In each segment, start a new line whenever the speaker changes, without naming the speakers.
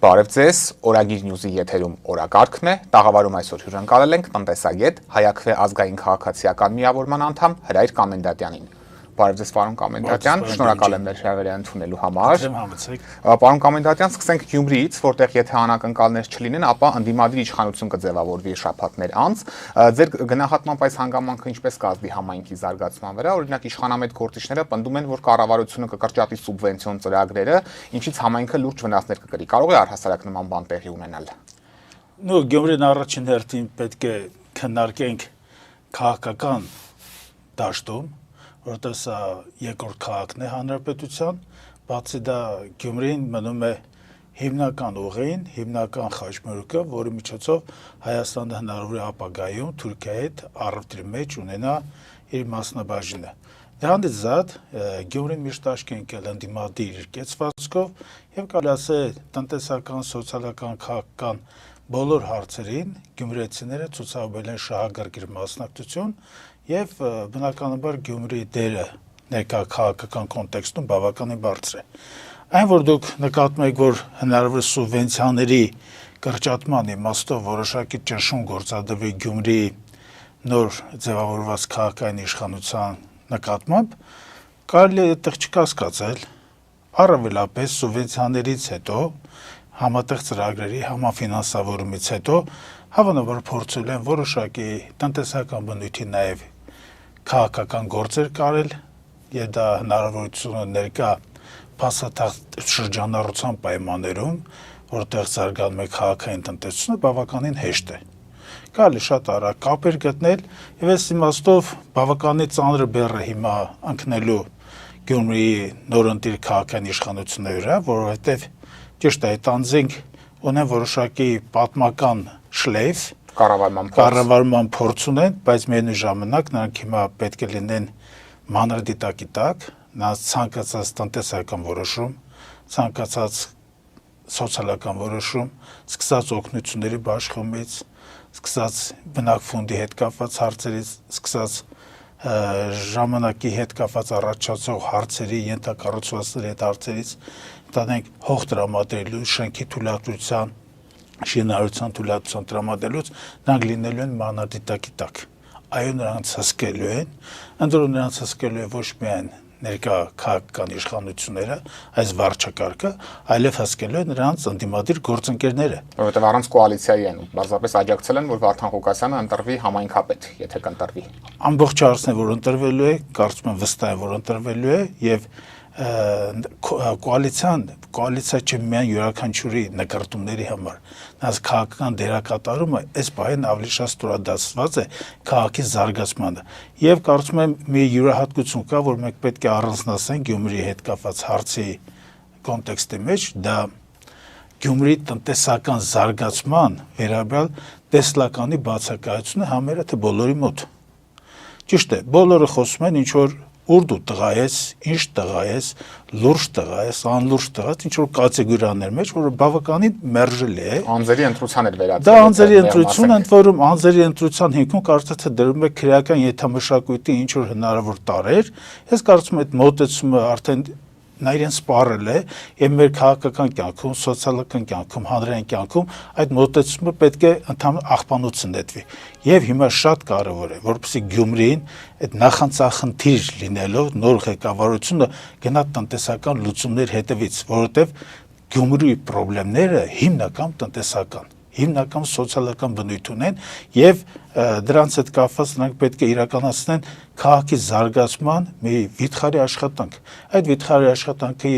Բարև ձեզ, Օրագիր Նյուզի եթերում օրակարգն է, տաղավարում այսօր հյուրընկալել ենք տնտեսագետ, Հայաքվե ազգային քաղաքացիական միավորման անդամ Հրայր Կամենդատյանին։ Բարև ձեզ, պարոն Կամենդատյան, շնորհակալ եմ մեր հրավերը ընդունելու համար։ Պարոն Կամենդատյան, սկսենք Գյումրիից, որտեղ եթե անակնկալներ չլինեն, ապա ընդդիմադիր իշխանություն կձևավորվի շաբաթներ անց։ Ձեր գնահատմամբ այս հանգամանքը ինչպես կազդի համայնքի զարգացման վրա, օրինակ իշխանամետ գործիչները պնդում են, որ կառավարությունը կկրճատի սուբվենցիոն ծրագրերը, ինչից համայնքը լուրջ վնասներ կկրի։ Կարող է առհասարակ նման բան տեղի ունենալ։
Գյումրին առաջին հերթին պետք է քննարկենք քաղաքական դաշտում, որտեղ սա երկրորդ քաղաքն է հանրապետության, բացի դա Գյումրին մնում է հիմնական ուղին, հիմնական խաչմերուկը, որի միջոցով Հայաստանը հնարավոր է ապագայում Թուրքիայի հետ առևտրի մեջ ունենա իր մասնաբաժինը։ Դրանից զատ Գյումրին միշտ աչքի ընկել ընդդիմադիր կեցվածքով եւ կարելի ասել տնտեսական, սոցիալական, քաղաքական բոլոր հարցերին գյումրեցիները ցուցաբերել են շահագրգիռ մասնակցություն եւ բնականաբար Գյումրիի դերը ներկա քաղաքական կոնտեքստում բավականին բարձր է։ Այն որ դուք նկատում եք, որ հնարավոր սուբվենցիաների կրճատման իմաստով որոշակի ճնշում գործադրվի Գյումրիի նոր ձևավորված քաղաքային իշխանության նկատմամբ, կարելի է այդտեղ չկասկածել, առավելապես սուբվենցիաներից հետո, համատեղ ծրագրերի համաֆինանսավորումից հետո, հավանաբար փորձել են որոշակի տնտեսական բնույթի նաև քաղաքական գործեր կարել, եւ դա հնարավորությունը ներկա փաստաթղթ շրջանառության պայմաններում, որտեղ զարգանում է քաղաքային տնտեսությունը, բավականին հեշտ է։ Կարելի շատ արագ կապեր գտնել եւ այս իմաստով բավականին ծանր բեռը հիմա ընկնելու Գյումրիի նորընտիր քաղաքային իշխանությունների վրա, որովհետեւ ճիշտ է, այդ անձինք ունեն որոշակի պատմական շլեյֆ, կառավարման փորձ ունեն, բայց միևնույն ժամանակ նրանք հիմա պետք է լինեն մանրադիտակի տակ, նրանց ցանկացած տնտեսական որոշում, ցանկացած սոցիալական որոշում, սկսած օգնությունների բաշխումից, սկսած բնակֆոնդի հետ կապված հարցերից, սկսած ժամանակի հետ կապված առաջացող հարցերի, ենթակառուցվածքների հետ հարցերից, տանենք հող տրամադրելու, շենքի թույլատրության, շինարարության թույլատվության տրամադրելուց, նրանք լինելու են մանրադիտակի տակ։ Այո, նրանց հսկելու են, ընդորում նրանց հսկելու է ոչ միայն ներկա քաղաքական իշխանությունները, այս վարչակարգը, այլև հսկելու է նրանց ընդդիմադիր գործընկերները։
Որովհետև առանց կոալիցիայի են, բարձրապես աջակցել են, որ Վարդան Ղուկասյանը ընտրվի համայնքապետ, եթե կընտրվի։
Ամբողջ հարցն է, որ ընտրվելու է, կարծում եմ վստահ եմ, որ ընտրվելու է եւ կոալիցիա չէ միայն յուրաքանչյուրի նկարտումների համար, նրանց քաղաքական դերակատարումը այս բանին ավելի շատ ստորադասված է քաղաքի զարգացմանը եւ կարծում եմ մի յուրահատկություն կա, որ մենք պետք է առանձնացնենք Գյումրիի հետ կապված հարցի կոնտեքստի մեջ, դա Գյումրիի տնտեսական զարգացման վերաբերյալ տեսլականի բացակայությունը համարյա թե բոլորի մոտ։ Ճիշտ է, բոլորը խոսում են ինչ որ ուր դու տղա ես, ինչ տղա ես, լուրջ տղա ես, անլուրջ տղա ես, ինչ որ կատեգորիաներ մեջ, որը բավականին մերժելի է։
Անձերի ընտրության էր վերածվել։
Դա անձերի ընտրություն, ընդ որում անձերի ընտրության հիմքում կարծես թե դրում է քրեական եթամշակույթի ինչ որ հնարավոր տարեր։ Ես կարծում եմ այդ մոտեցումը արդեն նա իրեն սպառել է եւ մեր քաղաքական կյանքում, սոցիալական կյանքում, հանրային կյանքում այդ մոտեցումը պետք է ընդհանուր աղբանոց նետվի։ Եվ հիմա շատ կարևոր է, որպեսզի Գյումրիին այդ նախանցախնդիր լինելով նոր ղեկավարությունը գնա տնտեսական լուծումներ հետևից, որովհետեւ Գյումրիի խնդիրները հիմնական տնտեսական, հիմնական սոցիալական բնույթ ունեն եւ դրանց հետ կապված նրանք պետք է իրականացնեն քաղաքի զարգացման մի վիթխարի աշխատանք։ Այդ վիթխարի աշխատանքի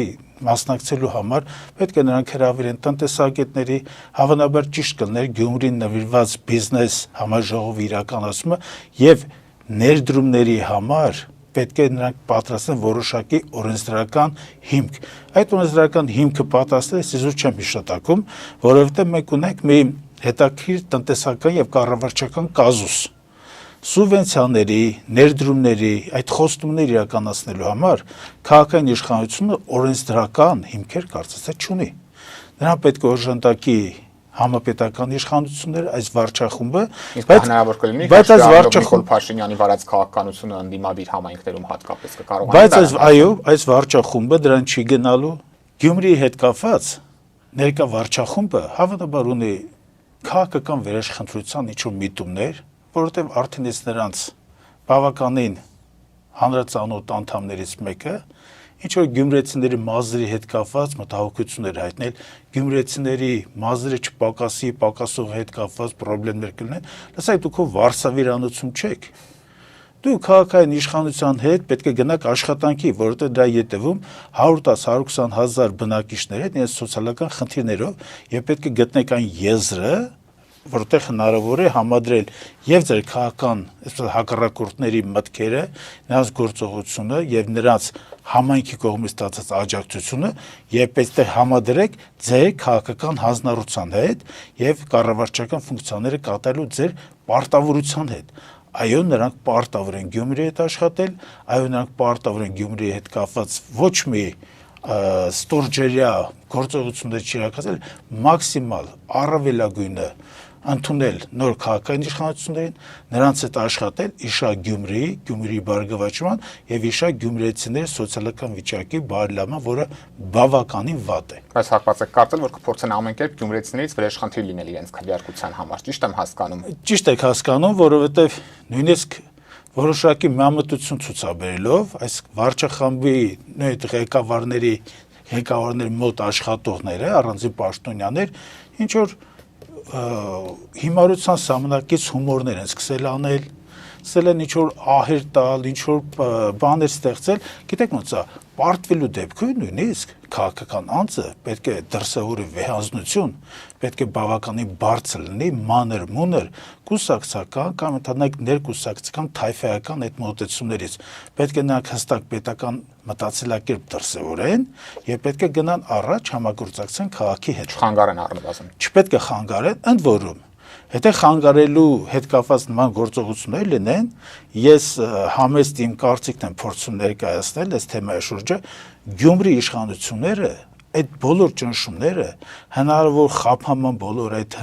մասնակցելու համար պետք է նրանք հրավիրեն տնտեսագետների, հավանաբար ճիշտ կլներ Գյումրին նվիրված բիզնես համաժողովի իրականացումը եւ ներդրումների համար պետք է նրանք պատրաստեն որոշակի օրենսդրական հիմք։ Այդ օրենսդրական հիմքը պատրաստել ես չեմ հիշատակում, որովհետև մենք ունենք մի հետաքրքիր տնտեսական եւ կառավարչական կազուս։ Սուբվենցիաների, ներդրումների, այդ խոստումները իրականացնելու համար քաղաքային իշխանությունը օրենսդրական հիմքեր կարծես թե չունի։ Նրան պետք է օժանդակի համապետական իշխանությունները, այս վարչախումբը,
բայց հնարավոր կլինի, բայց այս վարչախումբը Փաշինյանի վարած քաղաքականությունը ընդդիմադիր համայնքներում հատկապես կկարողանա։
Բայց այո, այս վարչախումբը դրան չի գնալու Գյումրիի հետ կապված ներկա վարչախումբը հավանաբար ունի քաղաքական վերաշխնդրության ինչ-որ միտումներ, որովհետև արդեն ես նրանց բավականին հանրածանոթ անդամներից մեկը, ինչ որ գյումրեցիների մազերի հետ կապված մտահոգություններ հայտնել, գյումրեցիների մազերը պակասող հետ կապված խնդիրներ կլինեն, լսեք դուք վարսավիրանոցում չեք։ Դու քաղաքային իշխանության հետ պետք է գնաք աշխատանքի, որովհետև դրա ետևում 110-120 հազար բնակիչներ հետ իրենց սոցիալական խնդիրներով եւ պետք է գտնեք այն եզրը, որտեղ հնարավոր է համադրել եւ ձեր քաղաքական հակառակորդների մտքերը, նրանց գործողությունը եւ նրանց համայնքի կողմից ստացած աջակցությունը եւ պետք է համադրեք ձեր քաղաքական հանձնառության հետ եւ կառավարչական ֆունկցիաները կատարելու ձեր պարտավորության հետ։ Այո, նրանք պարտավոր են Գյումրիի հետ աշխատել, այո, նրանք պարտավոր են Գյումրիի հետ կապված ոչ մի ստորջերյա գործողություններ չիրականացնել, մաքսիմալ առավելագույնը ընդունել նոր քաղաքային իշխանություններին, նրանց հետ աշխատել իշա Գյումրիի բարգավաճման եւ իշա գյումրեցիների սոցիալական վիճակի բարելավման, որը բավականին վատ է։
Բայց հակված եք կարծել, որ կփորձեն ամեն կերպ գյումրեցիներից վերաշխնդիր լինել իրենց քվեարկության համար, ճիշտ եմ հասկանում։
Ճիշտ եք հասկանում, որովհետեւ նույնիսկ որոշակի միամտություն ցուցաբերելով այս վարչախմբի նույն ղեկավարների մոտ աշխատողները, առանձին պաշտոնյաներ, ինչ որ հիմարության սահմանակից հումորներ են սկսել անել, սկսել են ինչ-որ ահեր տալ, ինչ-որ բաներ ստեղծել, գիտեք ոնց է, պարտվելու դեպքում նույնիսկ քաղաքական անձը պետք է դրսևորի վեհանձնություն, պետք է բավականին բարձր լինի, մանր-մունր, կուսակցական կամ ընդհանրապես ներկուսակցական թայֆայական այդ մոտեցումներից, պետք է նրանք հստակ պետական մտածելակերպ դրսևորեն եւ պետք է գնան առաջ համագործակցեն քաղաքի հետ։
Չխանգարեն առնվազն։
Չպետք է խանգարեն, ընդ որում Եթե խանգարելու հետ կապված նման գործողություններ լինեն, ես համեստ իմ կարծիքն եմ փորձում ներկայացնել այս թեմայի շուրջը, Գյումրի իշխանությունները այդ բոլոր ճնշումները, հնարավոր խափանման բոլոր այդ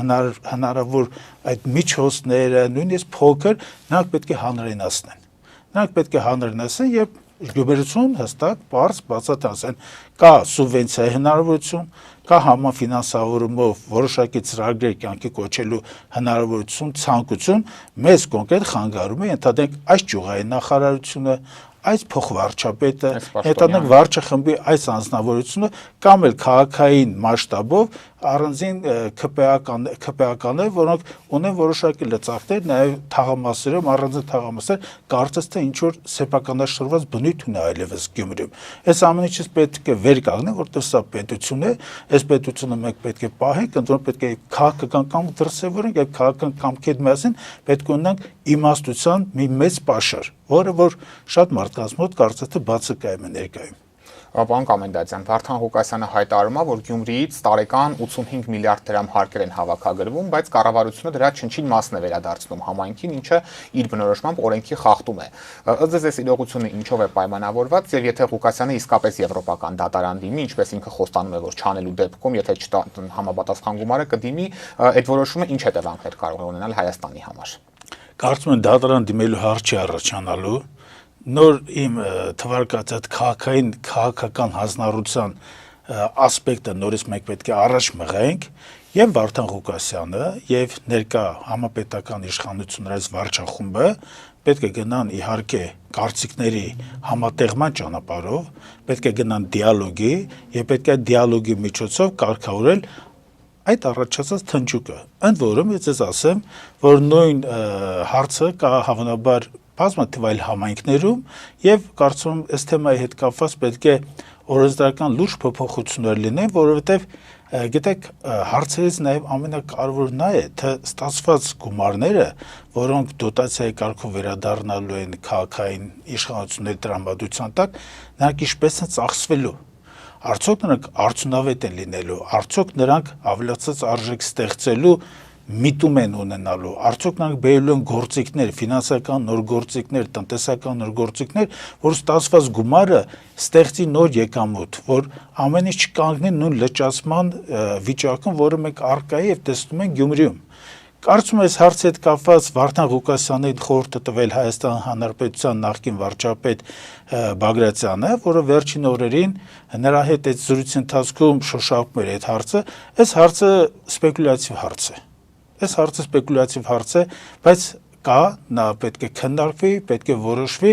հնարավոր այդ միջոցները, նույնիսկ փոքր, նրանք պետք է հանրայնացնեն։ Նրանք պետք է հանրայնացնեն եւ գյուբերություն հստակ բարձ բացատրեն կա սուբվենցիայի հնարավորություն, կա համաֆինանսավորումով որոշակի ծրագրեր կյանքի կոչելու հնարավորություն, ցանկություն, մեզ կոնկրետ խանգարում է ընդհանրենք այս ճյուղային նախարարությունը, այս փոխվարչապետը, հետանանք վարչախմբի այս անձնավորությունը կամ էլ քաղաքային մասշտաբով առանձին ԿՊԱ-կաններ, որոնք ունեն որոշակի լծակներ, նաև թաղամասերում, առանձին թաղամասեր, կարծես թե ինչ-որ սեփականաշռված բնույթ ունի այլևս Գյումրիում։ Այս ամեն ինչից պետք է վեր կանգնել, որտեղ սա պետություն է, այս պետությունը մենք պետք է պահենք, ընդհանուր պետք է քաղաքական կամք դրսևորենք եւ քաղաքական կամքի հետ միասին պետք է ունենանք իմաստության մի մեծ պաշար, որը որ շատ մարդկանց մոտ կարծես թե բացակայում է ներկայում։
Պարոն Կոմենդատյան, Վարդան Ղուկասյանը հայտարարում է, որ Գյումրիից տարեկան 85 միլիարդ դրամ հարկեր են հավաքագրվում, բայց կառավարությունը դրա չնչին մասն է վերադարձնում համայնքին, ինչը իր բնորոշմամբ օրենքի խախտում է։ Ըստ ձեզ այս իրողությունը ինչով է պայմանավորված, եւ եթե Ղուկասյանը իսկապես եվրոպական դատարան դիմի, ինչպես ինքը խոստանում է, որ չանելու դեպքում, եթե համապատասխան գումարը կդիմի, այդ որոշումը ինչ հետևանքներ կարող է ունենալ Հայաստանի համար։
Կարծում եմ դատարան դիմելու հարց չի առաջանալու։ Նոր իմ թվարկած այդ քաղաքական հանձնառության ասպեկտը նորից մենք պետք է առաջ մղենք եւ Վարդան Ղուկասյանը եւ ներկա համապետական իշխանությունների այս վարչախումբը պետք է գնան իհարկե կարծիքների համատեղման ճանապարհով, պետք է գնան դիալոգի եւ պետք է դիալոգի միջոցով կարգավորել այդ առաջացած թնջուկը։ Ընդ որում ես ասեմ, որ նույն հարցը կա հավանաբար բազմաթիվ այլ համայնքներում եւ կարծում եմ այս թեմայի հետ կապված պետք է օրենսդրական լուրջ փոփոխություններ լինեն, որովհետեւ գիտեք հարցերից նաեւ ամենակարևորն նա է, թե ստացված գումարները, որոնք դոտացիայի կարգով վերադառնալու են քաղաքային իշխանությունների տրամադրության տակ, նրանք ինչպես են ծախսվելու։ Արդյոք նրանք արդյունավետ են լինելու, արդյոք նրանք ավելացած արժեք ստեղծելու միտում են ունենալու, արդյոք նրանք բերելու են գործիքներ, ֆինանսական նոր գործիքներ, տնտեսական նոր գործիքներ, որ ստացված գումարը ստեղծի նոր եկամուտ, որ ամեն ինչ չկանգնի նույն լճացման վիճակում, որը մենք առկա է եւ տեսնում ենք Գյումրիում։ Կարծում ես հարցի հետ կապված Վարդան Ղուկասյանին խորհուրդ տվել Հայաստան Հանրապետության նախկին վարչապետ Բագրատյանը, որը վերջին օրերին նրա հետ այդ զրույցի ընթացքում շոշափում էր այդ հարցը, այս հարցը սպեկուլյատիվ հարց է, բայց կա, նա պետք է քննարկվի, պետք է որոշվի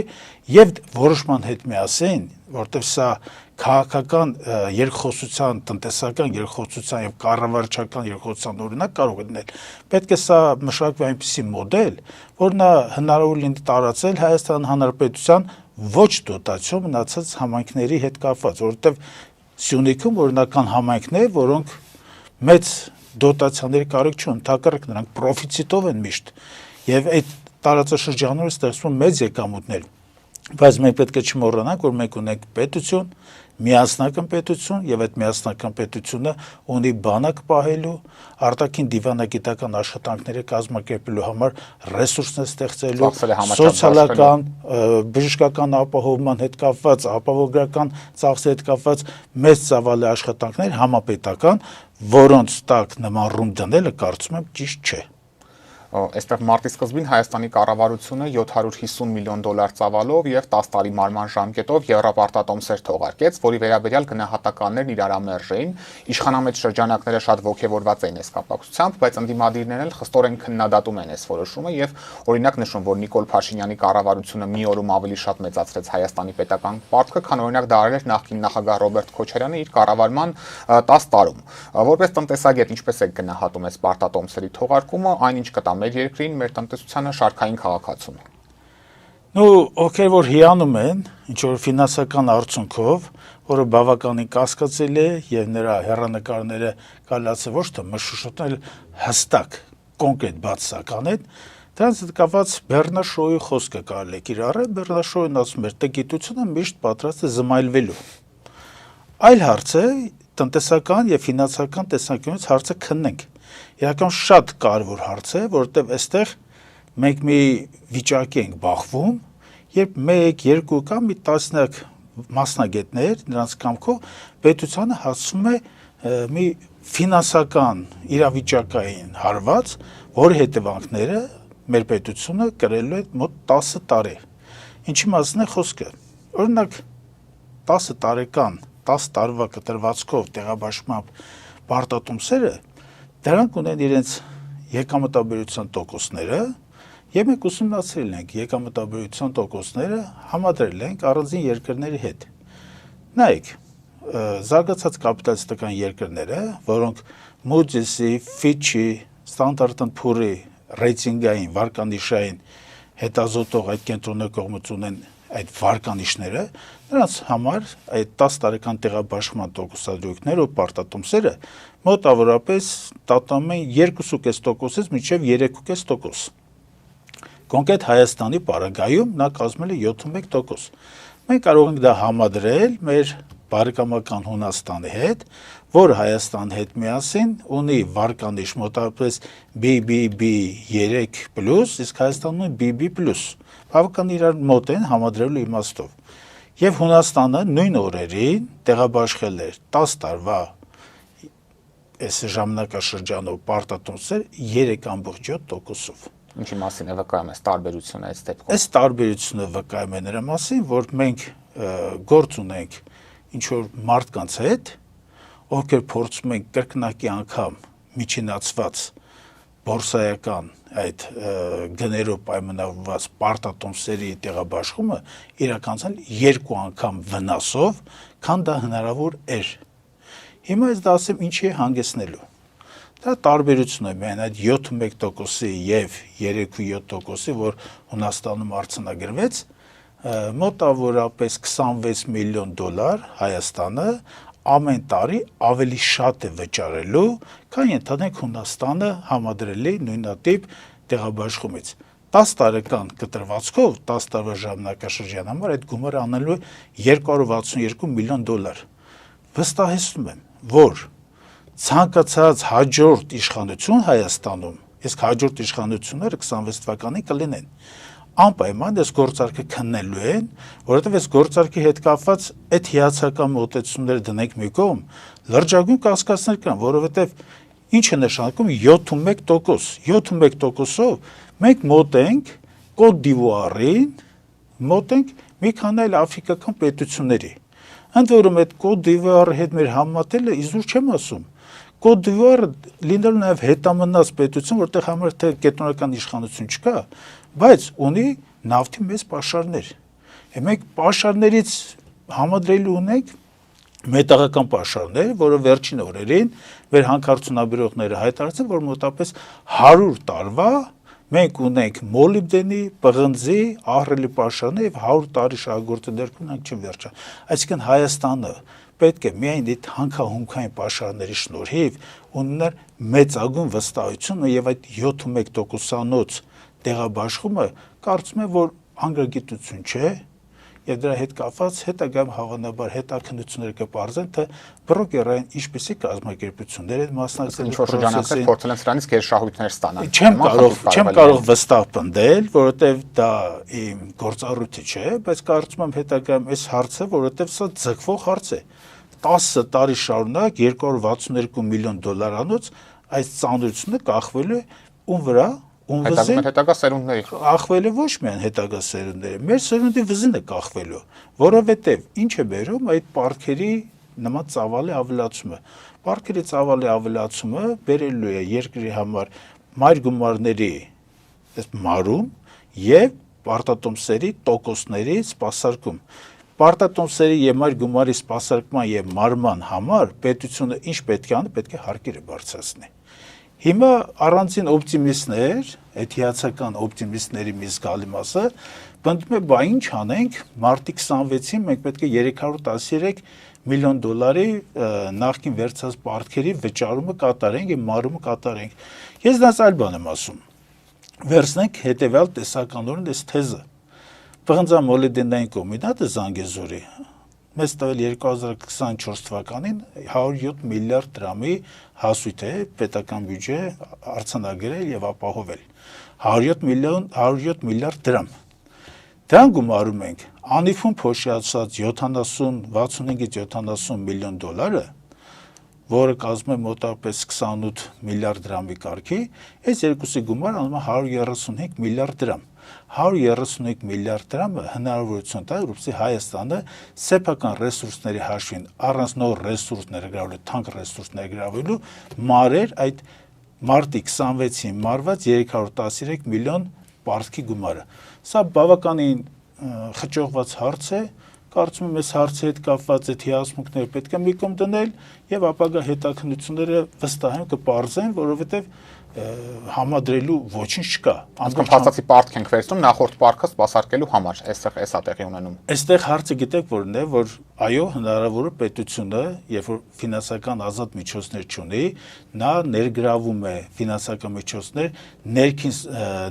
եւ որոշման հետ միասին, որտեղ սա քաղաքական երկխոսության, տնտեսական երկխոսության եւ կառավարչական երկխոսության օրինակ կարող է լինել։ Պետք է սա մշակվի այնպիսի մոդել, որ նա հնարավոր լինի տարածել Հայաստան Հանրապետության ոչ դոտացիոն մնացած համայնքների հետ կապված, որովհետեւ Սյունիքում օրինական համայնքներ, որոնք մեծ դոտացիաների կարիք չունեն, թակարդակ նրանք պրոֆիցիտով են միշտ եւ այդ տարածաշրջանում ստեղծվում մեծ եկամուտներ, բայց մենք պետք է չմոռանանք, որ մենք ունենք պետություն, միասնական պետություն եւ այդ միասնական պետությունը ունի բանակ պահելու, արտաքին դիվանագիտական աշխատանքները կազմակերպելու համար ռեսուրսներ ստեղծելու, սոցիալական, բժշկական ապահովման հետ կապված, ապահովագրական ծախսերի հետ կապված մեծ ծավալի աշխատանքներ համապետական, որոնց տակ նման ռում դնելը կարծում եմ ճիշտ չէ։
Այստեղ մարտի սկզբին Հայաստանի կառավարությունը $750 միլիոն ծավալով եւ 10 տարի մարման ժամկետով եռապարտատոմսեր թողարկեց, որի վերաբերյալ գնահատականներն իրարամերժ էին, իշխանամետ շրջանակները շատ ողջևորված էին այս կապակցությամբ, բայց ընդդիմադիրներն էլ խստորեն քննադատում են այս որոշումը եւ օրինակ նշում, որ Նիկոլ Փաշինյանի կառավարությունը մի օրում ավելի շատ մեծացրեց Հայաստանի պետական պարտքը, քան օրինակ դա արել էր նախկին նախագահ Ռոբերտ Քոչարյանը իր կառավարման 10 տարում։ Որպես տնտեսագետ ինչպես եք գնահատում այս պարտատոմսերի թողարկումը, այնինչ կտա մեր երկրին, մեր տնտեսությանը շարքային քաղաքացուն։
Ովքեր որ հիանում են ինչ որ ֆինանսական արդյունքով, որը բավականին կասկածելի է եւ նրա հեռանկարները կալացը ոչ թե մշուշոտել հստակ կոնկրետ բացասական են, դրանց հետ կապված Բեռնաշոուի խոսքը կարելի է կիրառել, Բեռնաշոուին ասում էր, թե գիտությունը միշտ պատրաստ է զմայլվելու։ Այլ հարց է տնտեսական եւ ֆինանսական տեսանկյունից հարցը քննենք։ Իրական շատ կարևոր հարց է, որովհետև այստեղ մենք մի վիճակի ենք բախվում, երբ 1-2 կամ մի տասնյակ մասնագետներ նրանց կամքով պետությանը հասցում է մի ֆինանսական իրավիճակային հարված, որի հետևանքները մեր պետությունը կրելու է մոտ 10 տարի։ Ինչի մասին է խոսքը։ Օրինակ 10 տարեկան, 10 տարվա կտրվածքով տեղաբաշխման պարտատոմսերը դրանք ունեն իրենց եկամտաբերության տոկոսները եւ մենք ուսումնասիրել ենք եկամտաբերության տոկոսները, համադրել ենք առանձին երկրների հետ։ Նայեք, զարգացած կապիտալիստական երկրները, որոնք Moody's-ի, Fitch-ի, Standard & Poor's-ի ռեյտինգային վարկանիշային հետազոտող այդ կենտրոնը կողմից ունեն այդ վարկանիշները, նրանց համար այդ 10 տարեկան տեղաբաշխման տոկոսադրույքները ու պարտատոմսերը մոտավորապես տատանում են 2.5%-ից մինչև 3.5%։ Կոնկրետ Հայաստանի պարագայում նա կազմել է 71%։ Մենք կարող ենք դա համադրել մեր բարեկամական Հունաստանի հետ, որ Հայաստանի հետ միասին ունի վարկանիշ մոտավորապես BBB3+, իսկ Հայաստանում ունի BB+։ Բավական իրար մոտ են համադրելու իմաստով։ Եվ Հունաստանը նույն օրերին տեղաբաշխել էր 10 տարվա այս ժամանակաշրջանով պարտատոմսեր 3.7%-ով։
Ինչի մասին է վկայում այս տարբերությունը այս դեպքում։
Այս տարբերությունը վկայում է նրա մասին, որ մենք գործ ունենք ինչ-որ մարդկանց հետ, ովքեր փորձում են կրկնակի անգամ միջինացված բորսայական այդ գներով պայմանավորված պարտատոմսերի տեղաբաշխումը իրականացնել 2 անգամ վնասով, քան դա հնարավոր էր։ Հիմա ես դա ասեմ ինչի է հանգեցնելու։ Դա տարբերությունը միայն այդ 71%-ի եւ 3.7%-ի, որ Հունաստանում արձանագրվեց, մոտավորապես $26 միլիոն Հայաստանը ամեն տարի ավելի շատ է վճարելու, քան ենթադրենք Հունաստանը համադրելի նույնատիպ տեղաբաշխումից։ 10 տարեկան կտրվածքով 10 տարվա ժամանակաշրջան համար այդ գումարը անելու է $262 միլիոն։ Վստահեցնում եմ, որ ցանկացած հաջորդ իշխանություն Հայաստանում, իսկ հաջորդ իշխանությունները 26 թվականին կլինեն, անպայման այս գործարքը քննելու են, որովհետև այս գործարքի հետ կապված այդ հիացական մոտեցումները դնենք մի կողմ, լրջագույն կասկածներ կան, որովհետև Ինչ է նշանակում 71%։ 71%-ով մենք մոտ ենք Կոտ դ'Իվուարին, մոտ ենք մի քանի այլ աֆրիկական պետությունների։ Ընդ որում այդ Կոտ դ'Իվուարի հետ մեր համատելը իզուր չեմ ասում։ Կոտ դ'Իվուարը լինելու նաև հետամնաց պետություն, որտեղ համար թե կենտրոնական իշխանություն չկա, բայց ունի նավթի մեծ պաշարներ։ Մենք պաշարներից համադրելու ունենք մետաղական պաշարներ, որը վերջին օրերին մեր հանքարդյունաբերողները հայտարարեցին, որ մոտապես 100 տարվա մենք ունենք մոլիբդենի, պղնձի, ահռելի պաշարներ եւ 100 տարի շահագործի դեպքում մենք չվերջա։ Այսինքն Հայաստանը պետք է միայն այդ հանքահունքային պաշարների շնորհիվ ունենար մեծագույն վստահություն եւ այդ 71%-անոց տեղաբաշխումը կարծում եմ, որ անգրագիտություն չէ եւ դրա հետ կապված հետագայում հավանաբար հետաքննություններ կպարզեն, թե բրոկերային ինչպիսի կազմակերպություններ են մասնակցել
process-ին, փորձել են սրանից գերշահույթներ ստանալ։
Չեմ կարող վստահ պնդել, որովհետեւ դա իմ գործառույթը չէ, բայց կարծում եմ հետագայում այս հարցը, որովհետեւ սա ձգվող հարց է։ 10 տարի շարունակ 262 միլիոն դոլարանոց այս ծանրությունը կախվել է ում վրա
հետագա սերունդների
կախվելու ոչ միայն հետագա սերունդների, մեր սերունդի վզին է կախվելու, որովհետև ինչ է բերում այդ պարտքերի նման ծավալի ավելացումը։ Պարտքերի ծավալի ավելացումը բերելու է երկրի համար մայր գումարների մարում եւ պարտատոմսերի տոկոսների սպասարկում։ Պարտատոմսերի եւ մայր գումարի սպասարկման եւ մարման համար պետությունը ինչ պետք է անի, պետք է հարկերը բարձրացնի։ Հիմա առանցին օպտիմիստներ, այդ հիացական օպտիմիստների մի զգալի մասը, պնդում է, բա ինչ անենք, մարտի 26-ին մենք պետք է 313 միլիոն դոլարի նախկին վերցած պարտքերի վճարումը կատարենք եւ մարումը կատարենք։ Ես դաս այլ բան եմ ասում։ Վերցնենք հետեւյալ տեսականորեն այս թեզը։ Պղնձամոլիբդենային կոմբինատը Զանգեզուրի մեզ տվել 2024 թվականին 107 միլիարդ դրամի հասույթ է պետական բյուջե արձանագրել եւ ապահովել 107 միլիարդ դրամ։ Դրան գումարում ենք անիֆուն փոշիացած 65-ից 70 միլիոն դոլարը, որը կազմում է մոտավորապես 28 միլիարդ դրամի կարգի, այս երկուսի գումարը անում է 135 միլիարդ դրամ։ 135 միլիարդ դրամը հնարավորություն տա, որպեսզի Հայաստանը սեփական ռեսուրսների հաշվին առանց նոր ռեսուրս ներգրավելու, թանկ ռեսուրս ներգրավելու մարեր այդ մարտի 26-ին մարված 313 միլիոն պարտքի գումարը։ Սա բավականին խճողված հարց է, կարծում եմ այս հարցի հետ կապված այդ հիասմունքները պետք է մի կողմ դնել եւ ապագա հետաքննությունները վստահ եմ կպարզեն, որովհետեւ համադրելու ոչինչ չկա։
Անցքում փաստացի պարտք ենք վերցնում նախորդ պարտքը սպասարկելու համար, այստեղ էսա տեղի ունենում։
Այստեղ հարցը գիտեք որն է, որ այո, հնարավոր է պետությունը, երբ որ ֆինանսական ազատ միջոցներ չունի, նա ներգրավում է ֆինանսական միջոցներ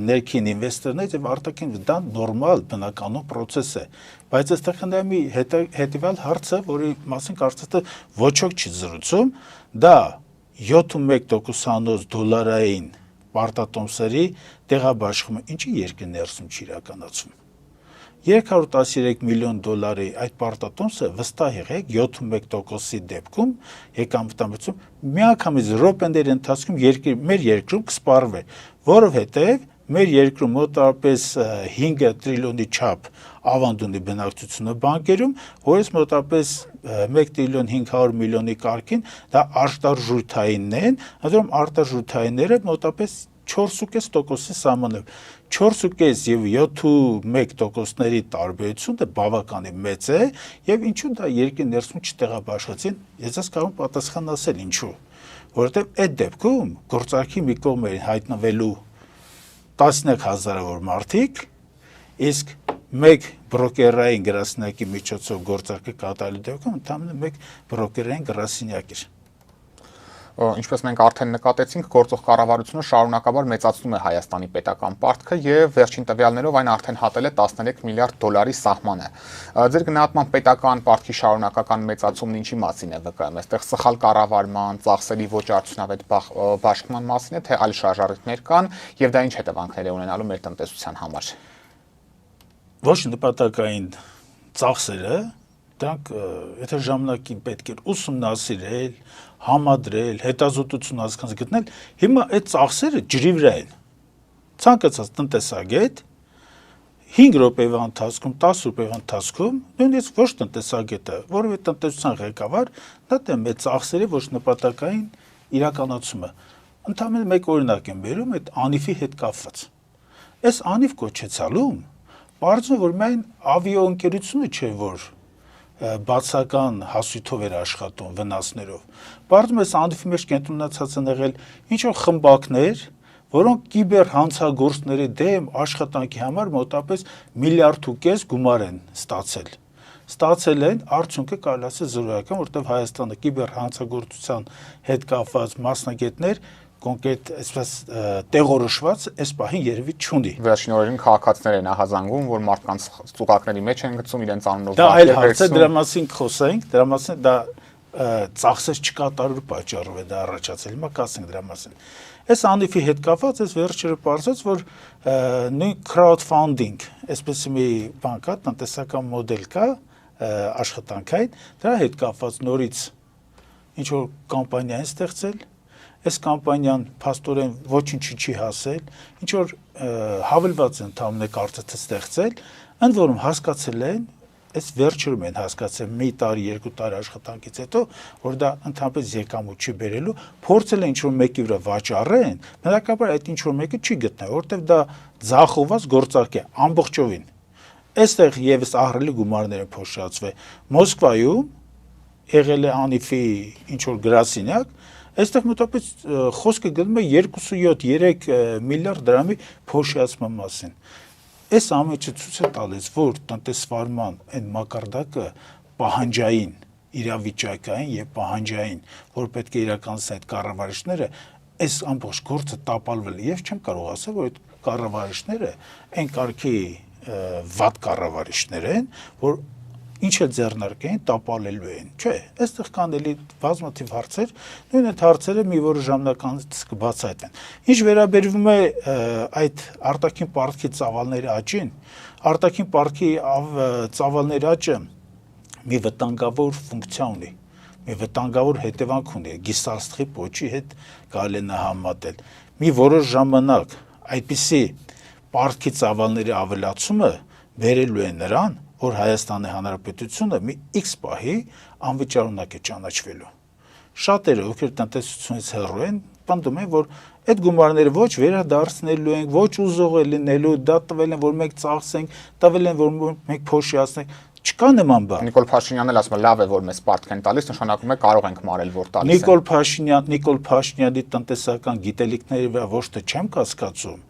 ներքին ինվեստորներից եւ արտաքին, դա նորմալ բնականon process է։ Բայց այստեղ հնա մի հետեւյալ հարցը, որի մասին կարծես թե ոչ ոք չի զրուցում, դա 71% դոլարային պարտատոմսերի տեղաբաշխումը ինչի երկրի ներսում չի իրականացվում։ 313 միլիոն դոլարի այդ պարտատոմսը վստահ եղեք 71%-ի դեպքում եկամտամտում միանգամից րոպեների ընթացքում մեր երկրում կսպառվի, որովհետև մեր երկրում մոտավորապես 5 տրիլիոնի չափ ավանդ ունի բնակչությունը բանկերում, որից մոտավորապես 1 տրիլիոն 500 միլիոնի կարգին դա արտարժութայինն են, հադրում արտարժութայինները մոտավորապես 4.5%-ի սահմանում։ 4.5 եւ 7.1%-ների տարբերությունը բավականին մեծ է եւ ինչու դա երկրի ներսում չտեղաբաշխեցին, ես ես կարող եմ պատասխան ասել ինչու, որովհետեւ այդ դեպքում գործարքի մի կողմերին հայտնվելու տասնյակ հազարավոր մարդիկ, իսկ մեկ բրոկերային գրասենյակի միջոցով գործարքը կատարելու դեպքում ընդհանրապես մեկ բրոկերային գրասենյակ էր։
Ինչպես մենք արդեն նկատեցինք, գործող կառավարությունը շարունակաբար մեծացնում է Հայաստանի պետական պարտքը եւ վերջին տվյալներով այն արդեն հատել է 13 միլիարդ դոլարի սահմանը։ Ձեր գնահատման պետական պարտքի շարունակական մեծացումն ինչի մասին է վկայում։ Այստեղ սխալ կառավարման, ծախսերի ոչ արդյունավետ բաշխման մասին է, թե այլ շարժառիթներ կան եւ դա ինչ հետևանքներ է ունենալու մեր տնտեսության համար։
Ոչ նպատակային ծախսերը դրանք եթե ժամանակին պետք էր ուսումնասիրել, համադրել, հետազոտություն հասկանալ գտնել, հիմա այդ ծախսերը ջրի վրա են։ Ցանկացած տնտեսագետ 5 րոպեվա ընթացքում, 10 րոպեվա ընթացքում, նույնիսկ ոչ տնտեսագետը, որևէ տնտեսության ղեկավար, դա դե մեծ ծախսերի ոչ նպատակային իրականացումը։ Ընդհանրապես մեկ օրինակ եմ բերում այդ անիվի հետ կապված։ Այս անիվ կոչեցալում բարձր որ միայն ավիաընկերությունը չէ, որ բացական հասույթով էր աշխատում վնասներով։ Բարձր այս անիվի մեջ կենտրոնացած են եղել ինչ-որ խմբակներ, որոնք կիբեր հանցագործների դեմ աշխատանքի համար մոտապես 1,5 միլիարդ գումար են ստացել։ Ստացել են, արդյունքը կարելի ասել զրոյական, որտեղ Հայաստանը կիբեր հանցագործության հետ կապված մասնագետներ կոնկրետ այսպես տեղորոշված այս պահին երևի չունի։
Վերջին օրերին քաղաքացիներ են ահազանգում, որ մարդկանց ծուղակների մեջ են գցում իրենց անունով։
Դա այլ հարց է, դրա մասին խոսենք, դրա մասին դա ծախսեր չկատարելու պատճառով է դա առաջացել։ Հիմա կասենք դրա մասին։ Այս անիվի հետ կապված այս վերջերը պարզեց, որ նույն crowdfunding, այսպես մի բան կա, տնտեսական մոդել կա աշխատանքային, դրա հետ կապված նորից ինչ որ կամպանիա են ստեղծել։ Այս կամպանիան փաստորեն ոչինչի չի հասել, ինչ որ հավելված են ընդհանուր կարծիք ստեղծել, ընդ որում հասկացել են, այս վերջերում են հասկացել մի տարի, 2 տարի աշխատանքից հետո, որ դա ընդհանրապես եկամուտ չի բերելու, փորձել են ինչ որ մեկի վրա վաճառեն, բնականաբար այդ ինչ որ մեկը չի գտնել, որովհետև դա ձախողված գործարք է ամբողջովին։ Այստեղ եւս ահռելի գումարներ են փոշիացվել։ Մոսկվայում եղել է անիվի ինչ որ գրասենյակ, այստեղ մոտապես խոսքը գնում է 2.7-3 միլիարդ դրամի փոշիացման մասին։ Այս ամենը ցույց է տալիս, որ տնտեսվարման այն մակարդակը պահանջային, իրավիճակային եւ պահանջային, որ պետք է իրականացնեն այդ կառավարիչները, այս ամբողջ գործը տապալվել է եւ չեմ կարող ասել, որ այդ կառավարիչները այն կարգի վատ կառավարիչներ են, որ ինչ է ձեռնարկային տապալելու են, չէ, այստեղ կան էլի բազմաթիվ հարցեր, նույն այդ հարցերը մի որոշ ժամանակ անց կբացահայտվեն։ Ինչ վերաբերվում է այդ արտաքին պարտքի ծավալների աճին, արտաքին պարտքի ծավալների աճը մի վտանգավոր ֆունկցիա ունի, մի վտանգավոր հետևանք ունի, գիսաստղի պոչի հետ կարելի է համատել։ Մի որոշ ժամանակ այդպիսի պարտքի ծավալների ավելացումը բերելու է նրան, որ Հայաստանի Հանրապետությունը մի X պահի անվճարունակ է ճանաչվելու։ Շատերը, ովքեր տնտեսությունից հեռու են, պնդում են, որ այդ գումարները ոչ վերադարձնելու են, ոչ ուզող է լինելու, դա տվել են, որ մենք ծախսենք, տվել են, որ մենք փոշիացնենք, չկա նման բան։
Նիկոլ Փաշինյանն էլ ասում է, լավ է, որ մեզ պարտք են տալիս, նշանակում է կարող ենք մարել, որ տալիս են։
Նիկոլ Փաշինյանի տնտեսական գիտելիքների վրա ոչ թե չեմ կասկածում,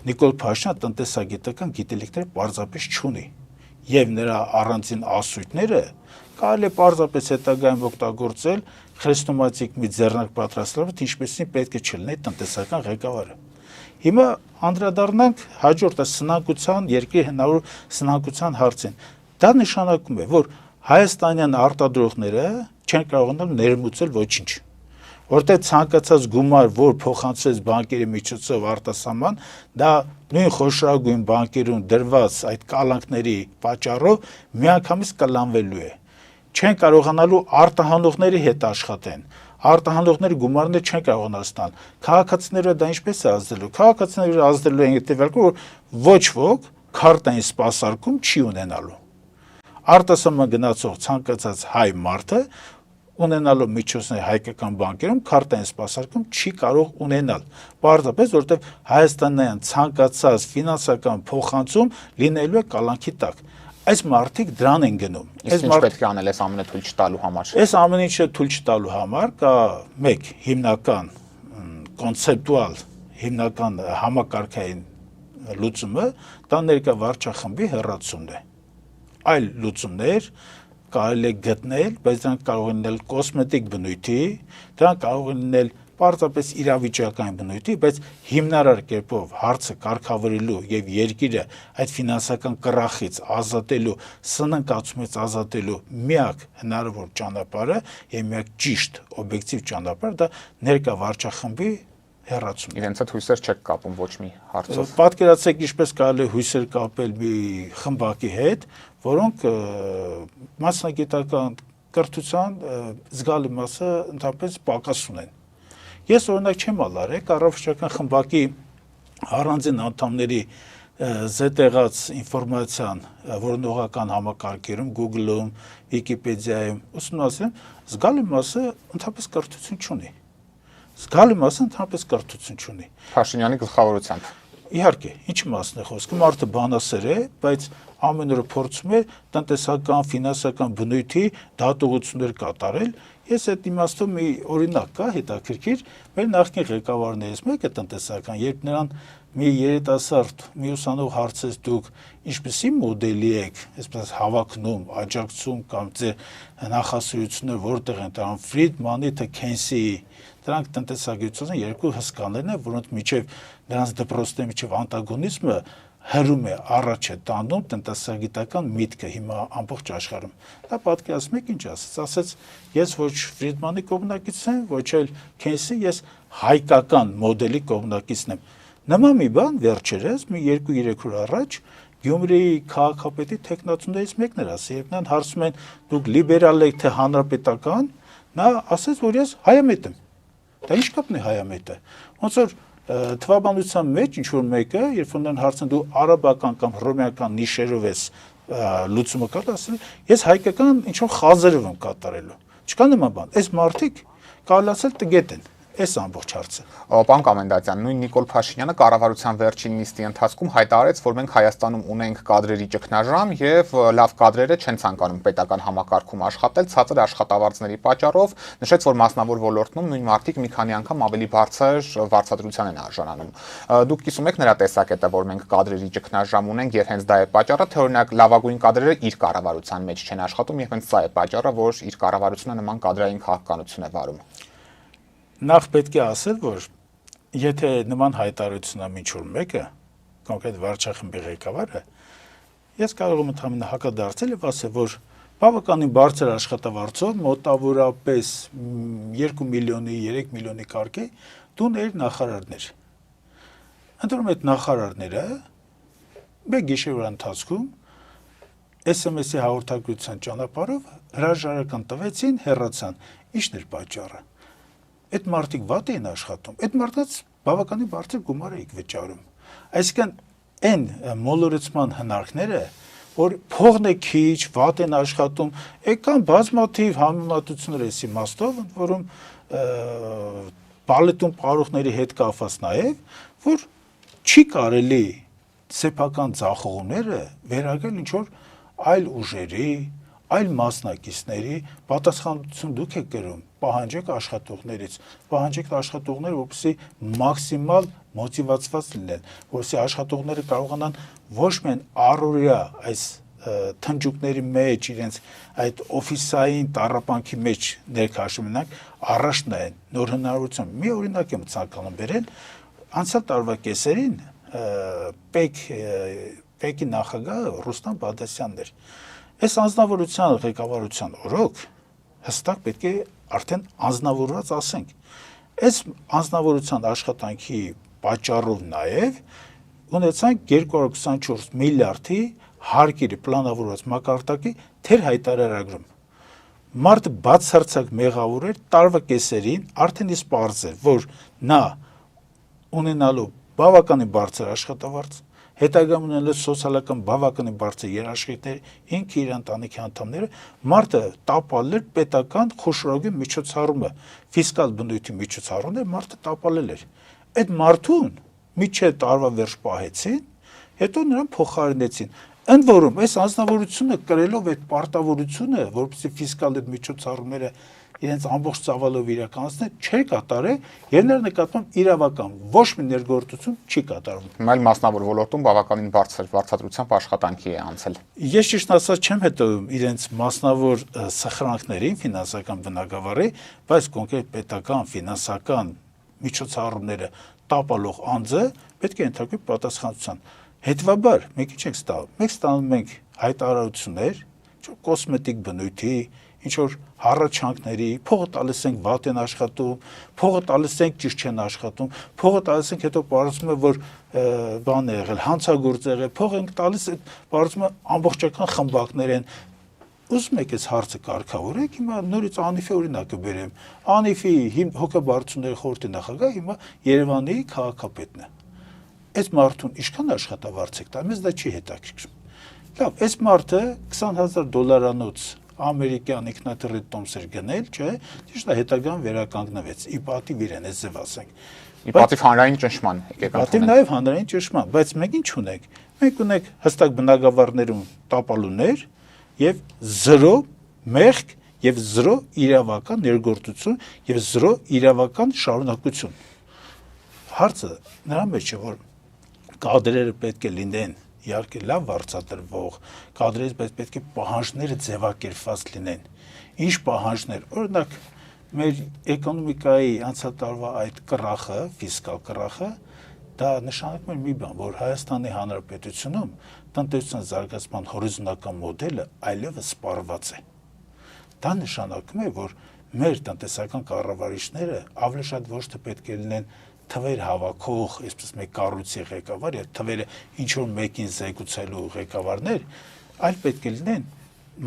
Նիկոլ Փաշինյանը տնտեսագիտական գիտելիքներ պարզապես չունի։ Եվ նրա առանձին ասույթները կարելի է պարզապես հետագայում օգտագործել խրեստոմատիկ մի ձեռնարկ պատրաստելով, ինչպեսին պետք է չլինի տնտեսական ղեկավարը։ Հիմա անդրադառնանք հաջորդը սնանկության, երկրի հնարավոր սնանկության հարցին։ Դա նշանակում է, որ հայաստանյան արտադրողները չեն կարողանալ ներմուծել ոչինչ, որտեղ ցանկացած գումար, որ փոխանցվեց բանկերի միջոցով արտասահման, դա նույն խոշորագույն բանկերում դրված այդ կալանքների պատճառով միանգամից կլանվելու է։ Չեն կարողանալու արտահանողների հետ աշխատեն։ Արտահանողների գումարները չեն կարողանալ ստանալ։ Քաղաքացիները դա ինչպես է ազդելու։ Քաղաքացիները ազդելու են հետևյալը, որ ոչ ոք քարտային սպասարկում չի ունենալու։ Արտասահման գնացող ցանկացած հայ մարդը ունենալով միջոցներ հայկական բանկերում քարտային սպասարկում չի կարող ունենալ։ Պարզապես որովհետև հայաստանյան ցանկացած ֆինանսական փոխանցում լինելու է կալանքի տակ։ Այս մարդիկ դրան են գնում։
Իսկ ինչ պետք է անել այս ամենը թույլ չտալու համար։
Այս ամեն ինչը թույլ չտալու համար կա մեկ հիմնական կոնցեպտուալ, հիմնական համակարգային լուծումը, դա ներկա վարչախմբի հեռացումն է։ Այլ լուծումներ կարելի է գտնել, բայց դրանք կարող են լինել կոսմետիկ բնույթի, դրանք կարող են լինել պարզապես իրավիճակային բնույթի, բայց հիմնարար կերպով հարցը կարգավորելու եւ երկիրը այդ ֆինանսական կռախից ազատելու, սնանկացումից ազատելու միակ հնարավոր ճանապարհը եւ միակ ճիշտ օբյեկտիվ ճանապարհը դա ներկա վարչախմբի հեռացումն է։
Իրենց հետ հույսեր չեք կապում ոչ մի հարցով։
Պատկերացրեք ինչպես կարելի է հույսեր կապել մի խմբակի հետ, որոնք մասնագիտական կրթության զգալի մասը ընդհանրապես պակաս ունեն։ Ես օրինակ չեմ ալարել կառավարչական խմբակի առանձին անդամների զետեղած ինֆորմացիան որոնողական համակարգերում, Google-ում, Wikipedia-ում ուսումնասիրեմ, զգալի մասը ընդհանրապես կրթություն չունի։ Զգալի մասը ընդհանրապես կրթություն չունի։
Փաշինյանի գլխավորությամբ։
Իհարկե, ինչ մասն է խոսքը, մարդը բանասեր է, բայց ամեն օր փորձում է տնտեսական, ֆինանսական բնույթի դատողություններ կատարել։ Ես այդ իմաստով մի օրինակ կա հետաքրքիր, մեր նախկին ղեկավարներից մեկը տնտեսական, երբ նրան մի երիտասարդ մի ուսանող հարցեց դուք ինչպեսի մոդելի եք, այսպես հավակնում, աջակցում կամ ձեր նախասիրությունները որտեղ են տանում Ֆրիդմանի թե Քենսիի, դրանք տնտեսագիտության երկու հսկաներն են, որոնց միջև նրանց դպրոցների միջև անտագոնիզմը հրում է, առաջ է տանում տնտեսագիտական միտքը հիմա ամբողջ աշխարհում։ Դա պատկերացնում եք ինչ ասաց, ես ոչ Ֆրիդմանի կողմնակիցն եմ, ոչ էլ Քենսի, ես հայկական մոդելի կողմնակիցն եմ։ Նման մի բան վերջերս մի 2-3 օր առաջ Գյումրիի քաղաքապետի տեխնացուներից մեկն էր ասել, երբ նրան հարցում են դուք լիբերալ եք թե հանրապետական, նա ասաց, որ ես հայամետ եմ։ Դա ինչ կապն է հայամետը։ Ոնց որ թվաբանության մեջ ինչ որ մեկը, երբ որ նրան հարցն դու արաբական կամ հռոմեական նիշերով ես լուծումը կար, ասել ես հայկական ինչ որ խազերով եմ կատարելու։ Չկա նման բան։ Այս մարդիկ կարողացել տգետ են։ Այս ամբողջ հարցը։
Պարոն Կոմենդանտյան, նույն Նիկոլ Փաշինյանը կառավարության վերջին նիստի ընթացքում հայտարարեց, որ մենք Հայաստանում ունենք կադրերի ճգնաժամ եւ լավ կադրերը չեն ցանկանում պետական համակարգում աշխատել ցածր աշխատավարձների պատճառով, նշեց, որ մասնավոր ոլորտում նույն մարդիկ մի քանի անգամ ավելի բարձր վարձատրության են արժանանում։ Դուք կիսում եք նրա տեսակետը, որ մենք կադրերի ճգնաժամ ունենք եւ հենց դա է պատճառը, թե օրինակ լավագույն կադրերը իր կառավարության մեջ չեն աշխատում եւ հենց սա է պատճառը, որ իր կառավարությունը նման կադրային քաղաքականություն է վարում։
Նախ պետք է ասել, որ եթե նման հայտարարություն ամ ինչ-որ մեկը, կոնկրետ վարչախմբի ղեկավարը, ես կարող եմ ընդհանրապես հակադարձել եւ ասել, որ բավականին բարձր աշխատավարձով մոտավորապես 2 միլիոնի, 3 միլիոնի կարգի տուներ նախարարներ։ Ընդհանրապես այդ նախարարները մեկ գիշերվա ընթացքում SMS-ի հաղորդագրության ճանապարհով հրաժարական տվեցին, հեռացան։ Ի՞նչն էր պատճառը։ Այդ մարդիկ վատ էին աշխատում, այդ մարդկանց բավականին բարձր գումար էիք վճարում։ Այսինքն այն մոլորեցման հնարքները, որ փողն է քիչ, վատ են աշխատում, եկան բազմաթիվ համեմատություններ էս իմաստով, որում բալետում պարողների հետ կապված նաև, որ չի կարելի սեփական ձախողումները վերագրել ինչ-որ այլ ուժերի, այլ մասնակիցների պատասխանատվություն դուք եք կրում, պահանջեք աշխատողներից, պահանջեք աշխատողները, որպեսզի մաքսիմալ մոտիվացված լինեն, որպեսզի աշխատողները կարողանան ոչ միայն առօրյա այս թնջուկների մեջ, իրենց այդ օֆիսային տառապանքի մեջ ներքաշմենակ առաջ նայեն նոր հնարավորություն։ Մի օրինակ եմ ցանկանում բերել, անցյալ տարվա կեսերին ՊԵԿ-ի նախագահը Ռուստամ Բադասյանն էր։ Այս անձնավորության ղեկավարության օրոք հստակ պետք է արդեն անձնավորված ասենք։ Այս անձնավորության աշխատանքի պատճառով նաև ունեցանք 224 միլիարդի հարկերի պլանավորված մակարդակի թեր հայտարարագրում։ Մարդը բացարձակ մեղավոր էր տարվա կեսերին, արդեն իսկ պարզ էր, որ նա ունենալու բավականին բարձր աշխատավարձ, հետագայում ունենալու սոցիալական բավականին բարձր երաշխիքներ, ինքը իր ընտանիքի անդամները, մարդը տապալել էր պետական խոշորագույն միջոցառումը, ֆիսկալ բնույթի միջոցառումներ, մարդը տապալել էր։ Այդ մարդուն միջև տարվա վերջ պահեցին, հետո նրան փոխարինեցին։ Ընդ որում, այս անձնավորությունը կրելով այդ պարտավորությունը, որպեսզի ֆիսկալ այդ միջոցառումները իրենց ամբողջ ծավալով իրականացնեն, չէր կատարել, եւ նրա նկատմամբ իրավական ոչ մի ներգործություն չի կատարվում։
Այլ մասնավոր ոլորտում բավականին բարձր վարձատրությամբ աշխատանքի է անցել։
Ես ճիշտ ասած չեմ հետևում իրենց մասնավոր սխրանքներին ֆինանսական բնագավառի, բայց կոնկրետ պետական ֆինանսական միջոցառումները տապալող անձը պետք է ընդհանրապես պատասխանատվության։ Հետևաբար, մենք ինչ ենք ստանում։ Մենք ստանում ենք հայտարարություններ, կոսմետիկ բնույթի, ինչ որ հառաչանքների, փողը տալիս ենք վատ են աշխատում, փողը տալիս ենք ճիշտ չեն աշխատում, փողը տալիս ենք հետո պարզվում է որ բան է եղել, հանցագործ է եղել, փող ենք տալիս, պարզվում է ամբողջական խմբակներ են։ Ուզում եք այս հարցը կարգավորեք, հիմա նորից Անիֆի օրինակը բերեմ։ Անիֆի հոգաբարձությունների խորհրդի նախագահ հիմա Երևանի քաղաքապետն է։ Այս մարդուն ինչքան աշխատավարձ եք տա, մեզ դա չի հետաքրքրում։ Լավ, այս մարդը $20,000 ամերիկյան ինքնաթիռի տոմս էր գնել, չէ՞, ճիշտ է, հետագան վերականգնվեց։ Ի պատիվ իրեն, այս ձև ասենք։
Ի պատիվ հանրային ճնշման,
պատիվ նաև հանրային ճնշման, բայց մենք ինչ ունենք։ Մենք ունենք հստակ բնակավարներում տապալուներ եւ 0 մեղք եւ 0 իրավական ներգործություն եւ 0 իրավական շարունակություն։ Հարցը նրա մեջ է, որ կադրերը պետք է լինեն իհարկե լավ վարձատրվող, կադրերից պետք է պահանջները ձևակերպված լինեն։ Ինչ պահանջներ, օրինակ մեր էկոնոմիկայի անցյալ տարվա այդ կռախը, ֆիսկալ կռախը, դա նշանակում է մի բան, որ Հայաստանի Հանրապետությունում տնտեսության զարգացման հորիզոնական մոդելը այլևս սպառված է։ Դա նշանակում է, որ մեր տնտեսական կառավարիչները ավելի շատ ոչ թե պետք է լինեն թվեր հավաքող, այսպես մեկ կառույցի ղեկավար, եւ թվերը ինչ որ մեկին զեկուցելու ղեկավարներ, այլ պետք է լինեն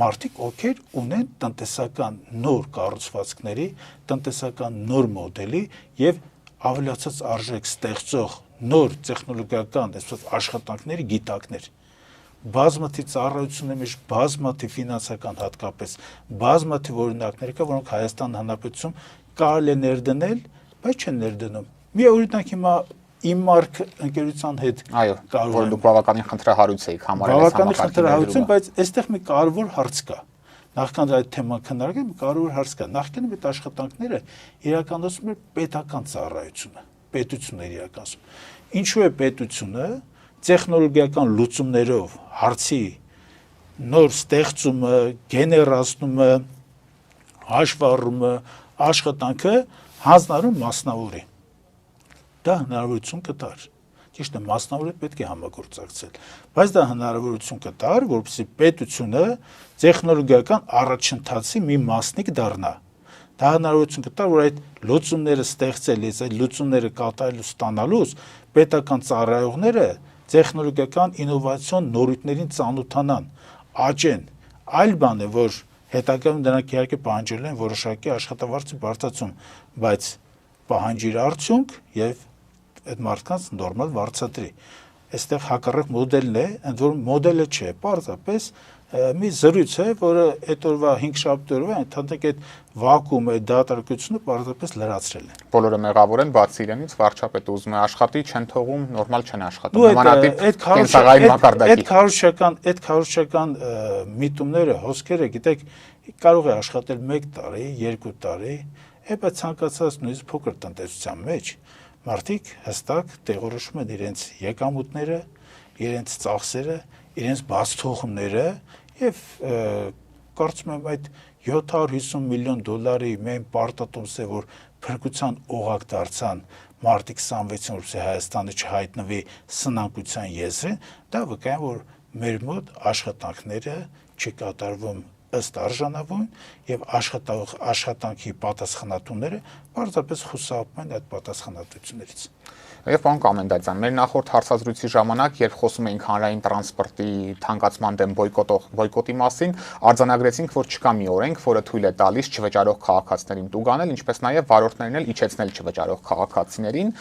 մարդիկ, ովքեր ունեն տնտեսական նոր կառուցվածքների, տնտեսական նոր մոդելի եւ ավելացած արժեք ստեղծող նոր տեխնոլոգիական այսպես աշխատանքների գիտակներ։ Բազմաթիվ ծառայությունների մեջ բազմաթիվ ֆինանսական հատկապես բազմաթիվ օրինակներ կա, որոնք Հայաստան Հանրապետությունում կարելի է ներդնել, բայց չեն ներդնում։ Մի օրինակ հիմա Իմարկ ընկերության հետ
որ դուք բավականին խնդրահարույց եք համարել այս
բավականին խնդրահարույց, բայց այստեղ մի կարևոր հարց կա։ Նախքան այդ թեման քննարկել, մի կարևոր հարց կա։ Նախքան այդ աշխատանքները իրականացում է պետական ծառայությունը, պետությունն է իրականացում։ Ինչու է պետությունը տեխնոլոգիական լուծումներով հարցի նոր ստեղծումը, գեներացումը, հաշվառումը, աշխատանքը հանձնարարում մասնավորի։ Դա հնարավորություն կտար։ Ճիշտ է, մասնավորը պետք է համագործակցել, բայց դա հնարավորություն կտար, որպեսզի պետությունը տեխնոլոգիական առաջընթացի մի մասնիկ դառնա։ Դա հնարավորություն կտար, որ այդ լուծումները ստեղծելիս, այդ լուծումները կատարելու ստանալուց պետական ծառայողները տեխնոլոգիական ինովացիոն նորույթներին ծանոթանան, աճեն։ Այլ բան է, որ հետագայում դրանք իհարկե պահանջել են որոշակի աշխատավարձի բարձրացում, բայց պահանջիր արդյունք եւ այդ մարդկանց նորմալ վարձատրի։ Այստեղ հակառակ մոդելն է, ընդ որում մոդելը չէ, պարզապես մի զրույց է, որը այդ օրվա 5 շաբթի օրվա ընդհանրապես այդ վակուումը, այդ դատարկությունը պարզապես լրացրել են։
Բոլորը մեղավոր են, բացի իրենից վարչապետը ուզում է աշխատի, չեն թողում, նորմալ չեն աշխատում։ Նմանատիպ կենսաղային մակարդակի։
Այդ քարոզչական միտումները, հոսքերը, գիտեք, կարող է աշխատել 1 տարի, 2 տարի, բայց ցանկացած նույնիսկ փոքր տնտեսության մեջ մարդիկ հստակ տեղորոշում են իրենց եկամուտները, իրենց ծախսերը, իրենց բացթողումները եւ կարծում եմ այդ $750 միլիոն մեն պարտատոմս է, որ փրկության օղակ դարձան մարտի 26-ին, որպեսզի Հայաստանը չհայտնվի սնանկության եզրին, դա վկայում է, որ մեր մոտ աշխատանքները չկատարվում ըստ արժանավուն եւ աշխատանքի պատասխանատուները պարզապես խուսափում են այդ պատասխանատվություններից։
Եվ պարոն Կամենդացյան, մեր նախորդ հարցազրույցի ժամանակ, երբ խոսում էինք հանրային տրանսպորտի թանկացման դեմ բոյկոտի մասին, արձանագրեցինք, որ չկա մի օրենք, որը թույլ է տալիս չվճարող քաղաքացիներին տուգանել, ինչպես նաև վարորդներին էլ իջեցնել չվճարող քաղաքացիներին։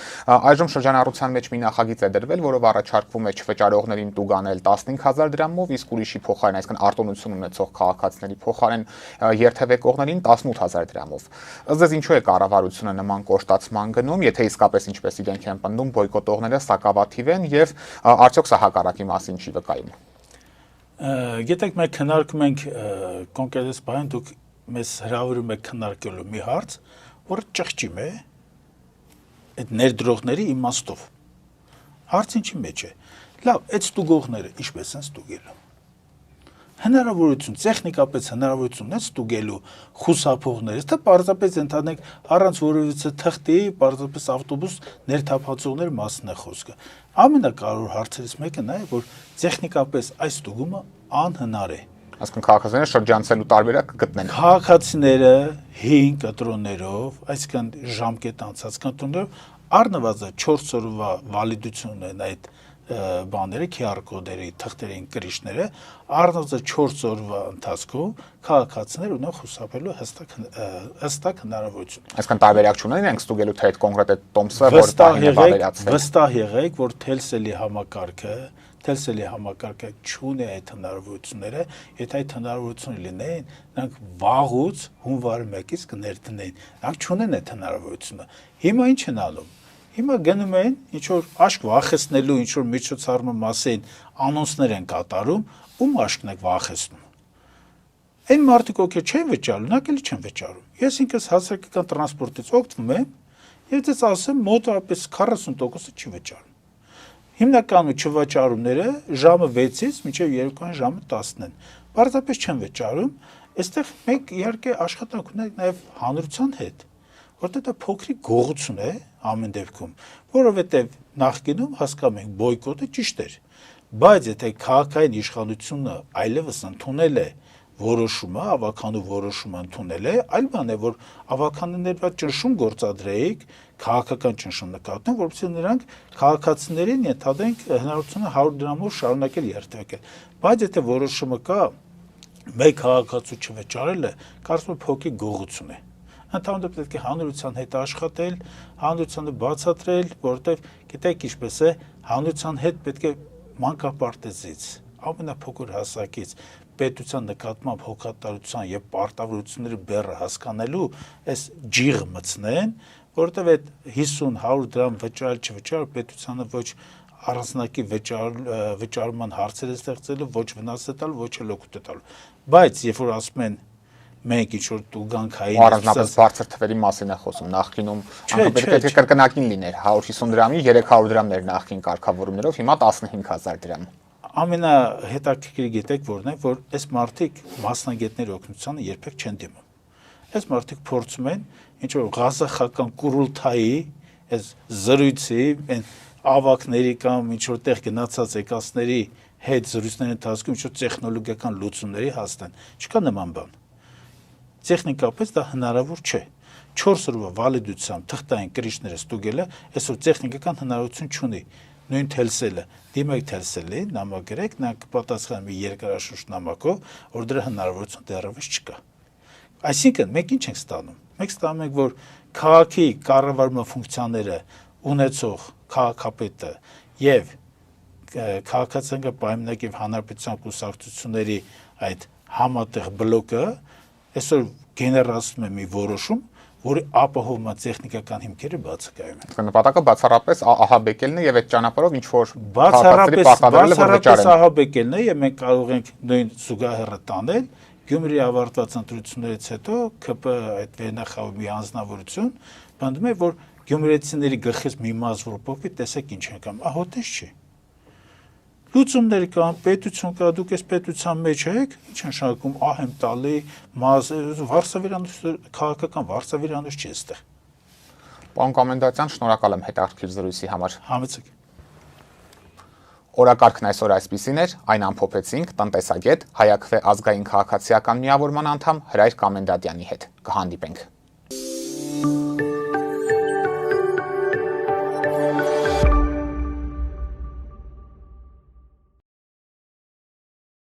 Այժմ շրջանառության մեջ մի նախագիծ է դրվել, որով առաջարկվում է չվճարողներին տուգանել 15,000 դրամով, իսկ ուրիշի փոխարեն, այսինքն արտոնություն ունեցող քաղաքացիների փոխարեն երթևեկողներին 18,000 դրամով։ Ըստ ձեզ ինչու է կառավարությունը նման կոշտացման գնում, եթե իսկապես ինչպես իրենք են պնդում, բոյկոտողները սակավաթիվ են եւ արդյոք սա հակառակի մասին չի վկայում։
Գիտեք, մենք քննարկում ենք կոնկրետ բան, դուք մեզ հրավիրում եք քննարկելու մի հարց, որը ճղճիմ է այդ ներդրողների իմաստով։ Հարցը ինչի մեջ է։ Լավ, այդ ստուգողները ինչպես են ստուգելու։ Հնարավորություն, տեխնիկապես հնարավորություն ունեն ստուգելու խուսափողներից, թե պարզապես ընդհանրենք առանց որևիցե թղթի, պարզապես ավտոբուս ներթափածողների մասին է խոսքը։ Ամենակարևոր հարցերից մեկը նա է, որ տեխնիկապես այս ստուգումը անհնար է։
Այսինքն քաղաքացիները շրջանցելու տարբերակ կգտնեն։
Քաղաքացիները 5 կտրոններով, այսինքն ժամկետ անցած կտրոններով առնվազն 4 օրվա վալիդություն ունեն այդ բաները, QR կոդերի, թղթերի կրիչները, առնվազն 4 օրվա ընթացքում քաղաքացիներ ունեն խուսափելու հստակ հնարավորություն։
Այսինքն տարբերակ չունեն իրենք ստուգելու թե այդ կոնկրետ այդ տոմսը որ բանին է վավերացվել։
Վստահ եղեք, որ Թելսելի համակարգը չունի այդ հնարավորությունները, եթե այդ հնարավորությունը լինեին, նրանք վաղուց հունվար 1-ից կներդնեին։ Նրանք չունեն այդ հնարավորությունը։ Հիմա ինչ են անում։ Հիմա գնում են ինչ որ աշկ վախեցնելու ինչ որ միջոցառման մասին անոնսներ են կատարում, ում աշկն եք վախեցնում։ Այն մարդիկ ովքեր չեն վճարում, նրանք էլի չեն վճարում։ Ես ինքս հասարակական տրանսպորտից օգտվում եմ, եւ դες ասեմ մոտավորապես 40%-ը չի վճարում։ Հիմնականում չվճարումները ժամը 6-ից մինչև երեկոյան ժամը 10-ն են։ Պարզապես չեն վճարում, այստեղ մենք իհարկե աշխատանք ունենք նաև հանրության հետ, որտեղ դա փոքրիկ գողություն է ամեն դեպքում, որովհետև նախկինում հասկանում ենք բոյկոտը ճիշտ էր, բայց եթե քաղաքային իշխանությունը այլևս ընդունել է որոշումը, ավականու որոշումը ընդունել է, այլ բան է, որ ավականիներվա ճնշում գործադրեիք, քաղաքական ճնշում նկատում, որովհետեւ նրանք քաղաքացիներին ենթադրենք հնարավորությունը 100 դրամով շարունակել երթևեկել։ Բայց եթե որոշումը կա, մեկ քաղաքացու չվճարելը, կարծում եմ փոքրիկ գողություն է։ Ընդհանրապես պետք է հանրության հետ աշխատել, հանրությանը բացատրել, որովհետեւ գիտեք ինչպես է, հանրության հետ պետք է մանկապարտեզից, ամենափոքր հասակից պետության նկատմամբ հոգատարության եւ պարտավորությունների բեռը հասկանալու այս ջիղ մտցնեն, որովհետեւ այդ 50-100 դրամ վճարել չվճարել պետությանը ոչ առանձնակի վճարման հարցեր է ստեղծելու, ոչ վնաս է տալու, ոչ էլ օգուտ է տալու։ Բայց երբ որ ասում են մենք ինչ որ տուգանքային
առանձնապես բարձր թվերի մասին է խոսում նախկինում պետք է կրկնակին լիներ 150 դրամի 300 դրամներ նախկին կարգավորումներով հիմա 15000 դրամ
ամենահետաքրքիր գիտեք որն է որ այս մարդիկ մասնագետների օգնությանը երբեք չեն դիմում այս մարդիկ փորձում են ինչ որ ղազախական կուրուլթայի այս զրույցի այն ավակների կամ ինչ որտեղ գնացած եկածների հետ զրույցների ընթացքում ինչ որ տեխնոլոգիական լուծումների հասնեն չկա նման բան Տեխնիկապես դա հնարավոր չէ։ 4 օրվա վալիդությամբ թղթային կրիչները ստուգելը այսօր տեխնիկական հնարավորություն չունի։ Նույն Թելսելը, դիմեք Թելսելին, նամակերեք, նա կպատասխանի մի երկարաշունչ նամակով, որ դրա հնարավորություն դեռևս չկա։ Այսինքն մենք ինչ ենք ստանում։ Մենք ստանում ենք, որ քաղաքի կառավարման ֆունկցիաները ունեցող քաղաքապետը եւ քաղաքացիական պայմանագիր հանրապետության կուսակցությունների այդ համատեղ բլոկը այսօր գեներացնում է մի որոշում, որի ապահովման տեխնիկական հիմքերը բացակայում են։
Նպատակը բացառապես ահաբեկելն է եւ այդ ճանապարհով ինչ որ
բացառապես ահաբեկելն է եւ մենք կարող ենք նույն զուգահեռը տանել Գյումրի ավարտված ընտրություններից հետո ԿՊ այդ վերնախավի անձնավորություն բանդում է որ գյումրեցիների գլխից մի մաս որ փոխվի տեսեք ինչ են կամ ահոտես չի Լուծումներ կան, պետություն կա, դուք այս պետության մեջ եք, ինչ նշանակում ահեմ տալի, վարսավիրանոց, քաղաքական վարսավիրանոց չի այստեղ։
Պարոն Կոմենդանտյան, շնորհակալ եմ հետաքրքիր զրույցի համար։
Համեցեք։
Օրակարգն այսօր այսպիսին էր, այն ամփոփեցինք տնտեսագետ, Հայաքվե ազգային քաղաքացիական միավորման անդամ Հրայր Կոմենդանտյանի հետ։ Կհանդիպենք։